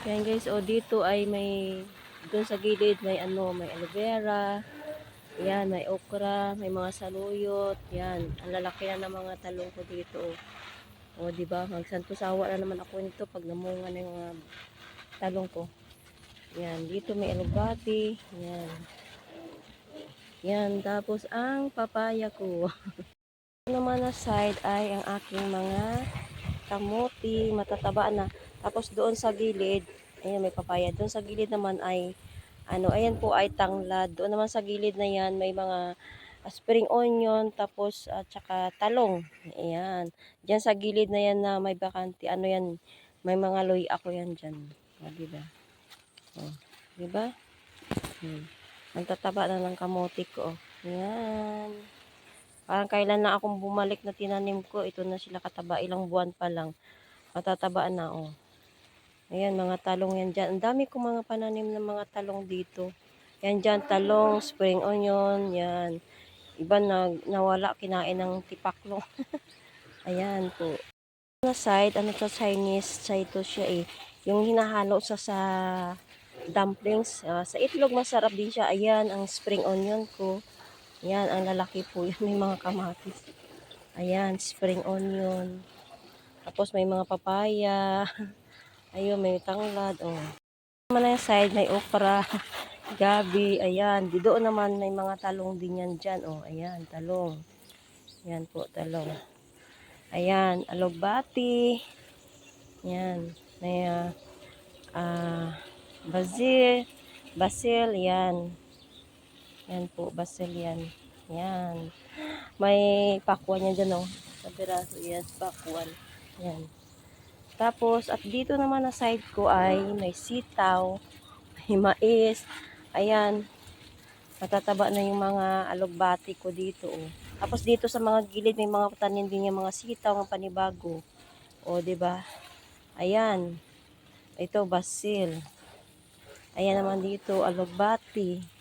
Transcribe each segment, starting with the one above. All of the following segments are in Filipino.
Yan guys, o dito ay may, doon sa gilid may ano, may aloe vera. Yan, may okra, may mga saluyot. Yan, ang lalaki na ng mga talong ko dito. O, di ba? Magsanto sawa na naman ako nito pag namunga na yung mga talong ko. Yan, dito may alubati. Yan. Yan, tapos ang papaya ko. Naman na side ay ang aking mga kamuti, matataba na. Tapos doon sa gilid, ayan may papaya. Doon sa gilid naman ay ano, ayan po ay tanglad. Doon naman sa gilid na yan may mga spring onion, tapos at saka talong. Ayan. Diyan sa gilid na yan na may bakante, ano yan, may mga loy ako yan diyan. O, diba? O, diba? Ang tataba na ng kamote ko. Ayan. Parang kailan na akong bumalik na tinanim ko, ito na sila kataba, ilang buwan pa lang. Matataba na, oh. Ayan, mga talong yan dyan. Ang dami kong mga pananim ng mga talong dito. Yan dyan, talong, spring onion, yan. Iba nawala, kinain ng tipaklong. Ayan po. Na side, ano sa Chinese, to siya eh. Yung hinahalo sa dumplings. Sa itlog, masarap din siya. Ayan, ang spring onion ko. Ayan, ang lalaki po yan. May mga kamatis. Ayan, spring onion. Tapos may mga papaya. Ayun, may tanglad. Oh. Naman na side, may okra, gabi. Ayan, doon naman may mga talong din yan dyan. Oh, ayan, talong. Ayan po, talong. Ayan, alugbati. Ayan, may basil. Ayan. Ayan po, basil yan. Ayan. May pakwan yan dyan, oh. Sa piraso, yan, pakwan. Ayan. Tapos, at dito naman na side ko ay may sitaw, may mais. Ayan. Matataba na yung mga alugbati ko dito, oh. Tapos dito sa mga gilid may mga tanim din yung mga sitaw, mga panibago. O, diba? Ayan. Ito, basil. Ayan naman dito, alugbati.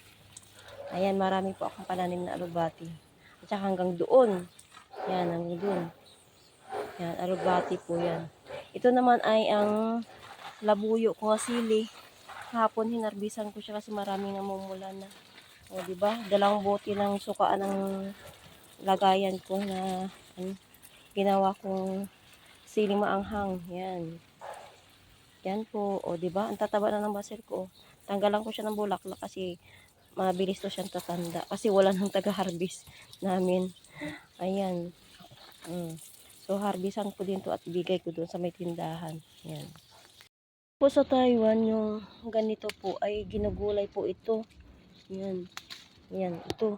Ayan, marami po akong pananim na alugbati. At saka hanggang doon. Yan, hanggang doon. Yan, alugbati po yan. Ito naman ay ang labuyo ko nga sili. Hapon hinarbisan ko siya kasi maraming namumula na. O, diba? Dalawang bote ng sukaan ng lagayan ko na ginawa kong siling maanghang. Yan. Yan po. O, diba? Ang tataba na ng basil ko. Tanggalan ko siya ng bulaklak kasi mabilis to siyang tatanda. Kasi wala nang taga-harvest namin. Ayan. So, harbisan ko din to at bigay ko doon sa may tindahan. Yan. Po sa Taiwan, yung ganito po ay ginugulay po ito. Yan. Yan. Ito.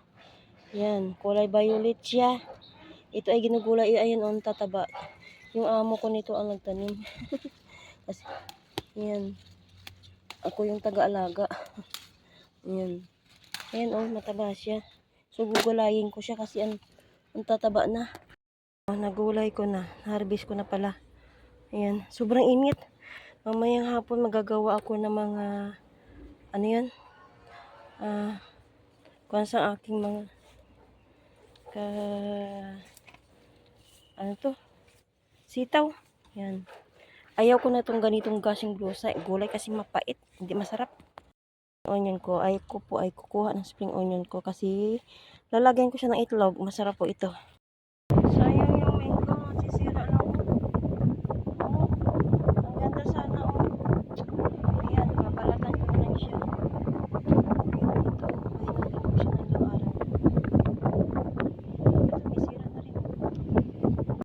Yan. Kulay violet siya. Ito ay ginugulay. Ayan, on tataba. Yung amo ko nito ang nagtanim. Kasi, yan. Ako yung taga-alaga. Yan. Ayan, oh, mataba siya. So, gugulayin ko siya kasi ang tataba na. Nagulay ko na. Harvest ko na pala. Ayan. Sobrang init. Mamayang hapon magagawa ako ng mga ano yan? Kung sa aking mga ano to? Sitaw. Yan. Ayaw ko na itong ganitong gasing gulay kasi mapait. Hindi masarap. Onion ko ay kukuha ng spring onion ko kasi lalagyan ko siya ng itlog. Masarap po ito.